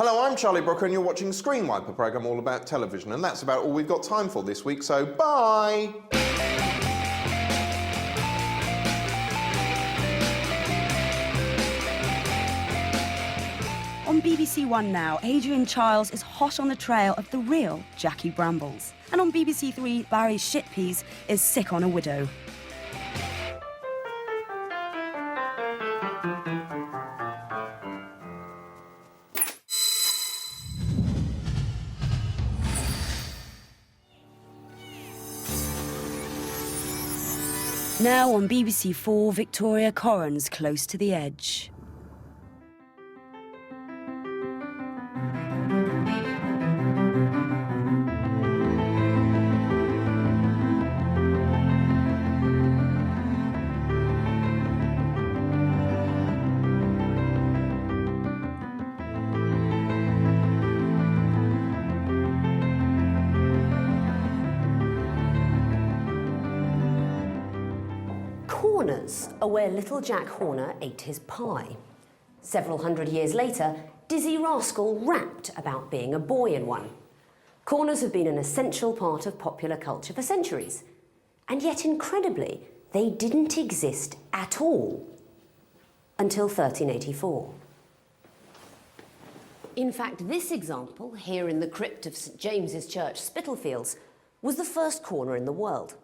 Hello, I'm Charlie Brooker and you're watching Screenwipe, a programme all about television, and that's about all we've got time for this week, so bye! On BBC One now, Adrian Chiles is hot on the trail of the real Jackie Brambles. And on BBC Three, Barry Shitpeas is sick on a widow. Now on BBC Four, Victoria Corran's close to the edge. Corners are where little Jack Horner ate his pie. Several hundred years later, Dizzy Rascal rapped about being a boy in one. Corners have been an essential part of popular culture for centuries. And yet, incredibly, they didn't exist at all until 1384. In fact, this example, here in the crypt of St James's Church, Spitalfields, was the first corner in the world.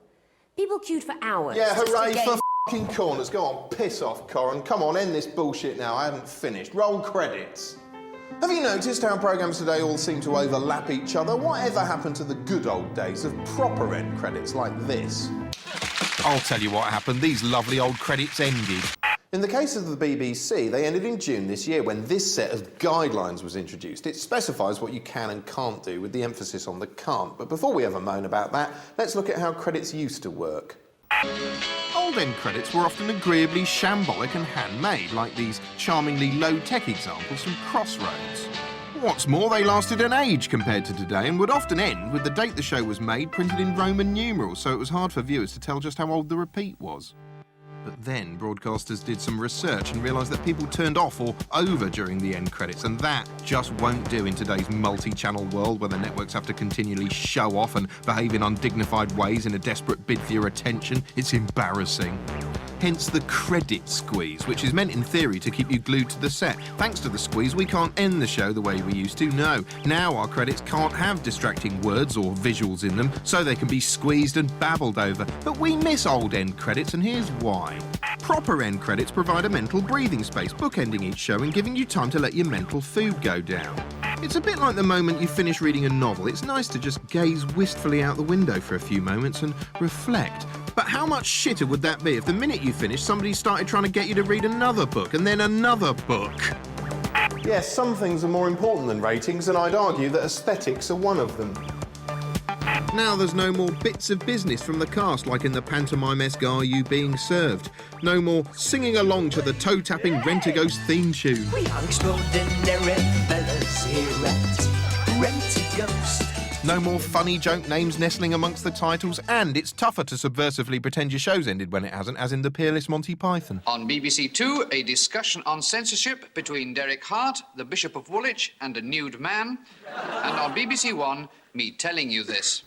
People queued for hours. Yeah, hooray for f***ing corners. Go on, piss off, Corran. Come on, end this bullshit now. I haven't finished. Roll credits. Have you noticed how programmes today all seem to overlap each other? Whatever happened to the good old days of proper end credits like this? I'll tell you what happened. These lovely old credits ended. In the case of the BBC, they ended in June this year when this set of guidelines was introduced. It specifies what you can and can't do, with the emphasis on the can't. But before we ever moan about that, let's look at how credits used to work. Old end credits were often agreeably shambolic and handmade, like these charmingly low-tech examples from Crossroads. What's more, they lasted an age compared to today and would often end with the date the show was made printed in Roman numerals, so it was hard for viewers to tell just how old the repeat was. But then broadcasters did some research and realised that people turned off or over during the end credits, and that just won't do in today's multi-channel world where the networks have to continually show off and behave in undignified ways in a desperate bid for your attention. It's embarrassing. Hence the credit squeeze, which is meant in theory to keep you glued to the set. Thanks to the squeeze, we can't end the show the way we used to, no. Now our credits can't have distracting words or visuals in them, so they can be squeezed and babbled over. But we miss old end credits, and here's why. Proper end credits provide a mental breathing space, bookending each show and giving you time to let your mental food go down. It's a bit like the moment you finish reading a novel. It's nice to just gaze wistfully out the window for a few moments and reflect. But how much shitter would that be if the minute you finished, somebody started trying to get you to read another book and then another book? Yes, some things are more important than ratings, and I'd argue that aesthetics are one of them. Now there's no more bits of business from the cast like in the pantomime-esque Are You Being Served? No more singing along to the toe-tapping Rent-A-Ghost theme tune. We are extraordinary fellas here at Rent-A-Ghost. No more funny joke names nestling amongst the titles, and it's tougher to subversively pretend your show's ended when it hasn't, as in the peerless Monty Python. On BBC Two, a discussion on censorship between Derek Hart, the Bishop of Woolwich, and a nude man. And on BBC One, me telling you this.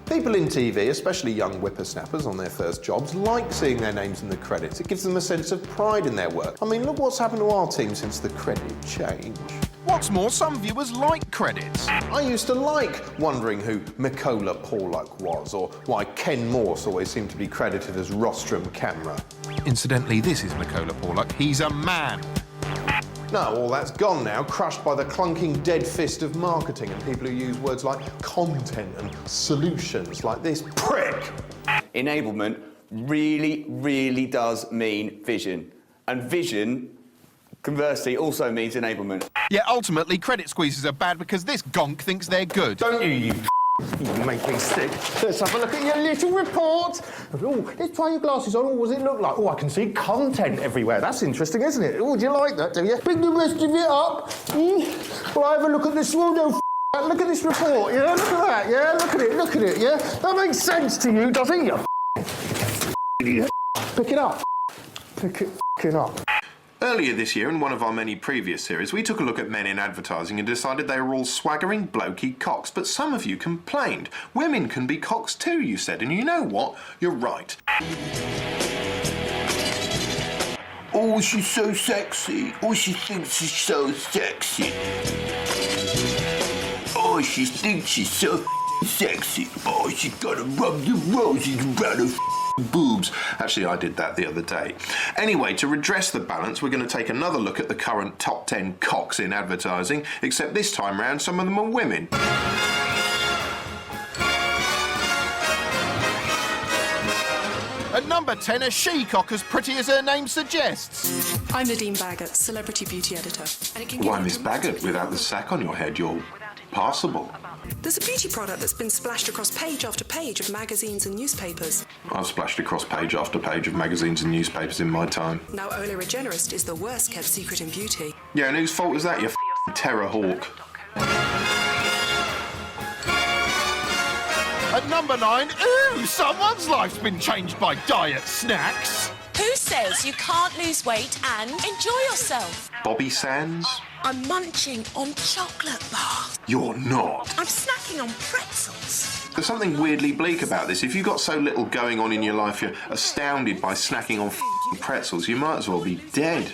People in TV, especially young whippersnappers on their first jobs, like seeing their names in the credits. It gives them a sense of pride in their work. I mean, look what's happened to our team since the credit change. What's more, some viewers like credits. I used to like wondering who Mikola Polak was, or why Ken Morse always seemed to be credited as rostrum camera. Incidentally, this is Mikola Polak. He's a man. No, all that's gone now, crushed by the clunking dead fist of marketing and people who use words like content and solutions, like this prick. Enablement really, really does mean vision. And vision, conversely, also means enablement. Yeah, ultimately, credit squeezes are bad because this gonk thinks they're good. Don't you make me sick. Let's have a look at your little report. Oh, let's try your glasses on. What does it look like? Oh, I can see content everywhere. That's interesting, isn't it? Oh, do you like that, do you? Bring the rest of it up. Well, have a look at this one. Look at this report, yeah? Look at that, yeah? Look at it, yeah? That makes sense to you, doesn't it, you idiot? Pick it up. Pick it up. Earlier this year, in one of our many previous series, we took a look at men in advertising and decided they were all swaggering, blokey cocks. But some of you complained. Women can be cocks too, you said, and you know what? You're right. Oh, she's so sexy. Oh, she thinks she's so sexy. Oh, she thinks she's so sexy. Oh, she's gotta rub the roses around her boobs. Actually, I did that the other day. Anyway, to redress the balance, we're going to take another look at the current top 10 cocks in advertising, except this time round some of them are women. At number 10, a she-cock as pretty as her name suggests. I'm Nadine Baggott, celebrity beauty editor. And it can Why, Miss Baggott, without the sack on your head, you're passable. There's a beauty product that's been splashed across page after page of magazines and newspapers. I've splashed across page after page of magazines and newspapers in my time. Now Ola Regenerist is the worst kept secret in beauty. Yeah, and whose fault is that, you terror hawk? At number 9, ooh, someone's life's been changed by diet snacks. Who says you can't lose weight and enjoy yourself? Bobby Sands? I'm munching on chocolate bars. You're not. I'm snacking on pretzels. There's something weirdly bleak about this. If you've got so little going on in your life, you're astounded by snacking on pretzels, you might as well be dead.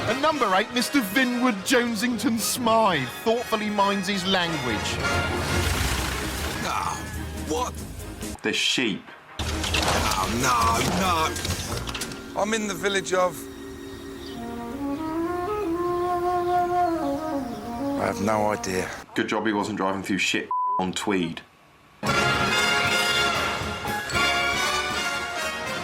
At number 8, Mr. Vinwood Jonesington Smythe thoughtfully minds his language. Ah, what? The sheep. Oh, no. I'm in the village of... I have no idea. Good job he wasn't driving through shit on Tweed.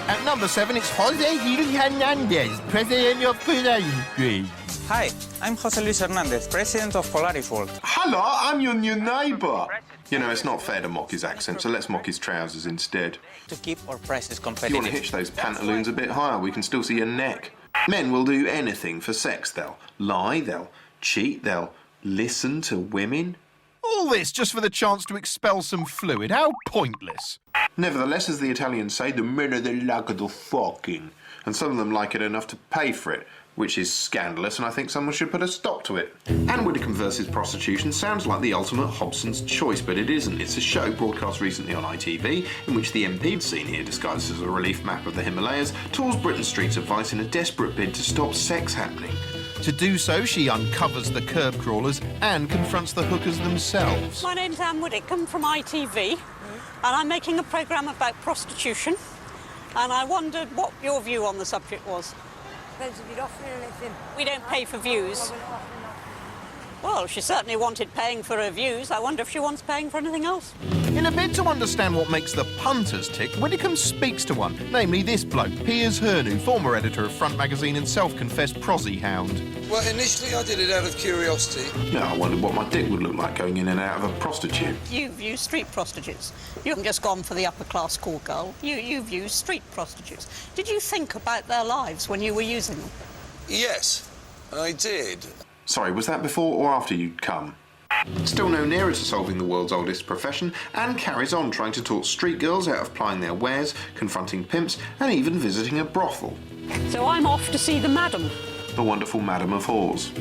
At number 7, it's Jose Luis Hernandez, president of Polaris. Hi, I'm Jose Luis Hernandez, president of Polaris World. Hello, I'm your new neighbour. You know, it's not fair to mock his accent, so let's mock his trousers instead. To keep our prices If competitive. you want to hitch those pantaloons a bit higher, we can still see your neck. Men will do anything for sex. They'll lie, they'll cheat, they'll listen to women. All this just for the chance to expel some fluid. How pointless. Nevertheless, as the Italians say, the men are the luck of the fucking. And some of them like it enough to pay for it, which is scandalous, and I think someone should put a stop to it. Ann Widdecombe versus prostitution sounds like the ultimate Hobson's choice, but it isn't. It's a show broadcast recently on ITV, in which the MP seen here, disguised as a relief map of the Himalayas, tours Britain's streets of vice in a desperate bid to stop sex happening. To do so, she uncovers the curb crawlers and confronts the hookers themselves. My name's Ann Widdecombe from ITV, and I'm making a programme about prostitution, and I wondered what your view on the subject was. Depends if you're offering anything. We don't pay for views. Well, she certainly wanted paying for her views. I wonder if she wants paying for anything else. In a bid to understand what makes the punters tick, Widdecombe speaks to one, namely this bloke, Piers Hernu, former editor of Front Magazine and self-confessed prosy hound. Well, initially I did it out of curiosity. Yeah, I wondered what my dick would look like going in and out of a prostitute. You view street prostitutes. You haven't just gone for the upper-class schoolgirl. You view street prostitutes. Did you think about their lives when you were using them? Yes, I did. Sorry, was that before or after you'd come? Still no nearer to solving the world's oldest profession, Anne carries on trying to talk street girls out of plying their wares, confronting pimps, and even visiting a brothel. So I'm off to see the madam. The wonderful Madam of Whores.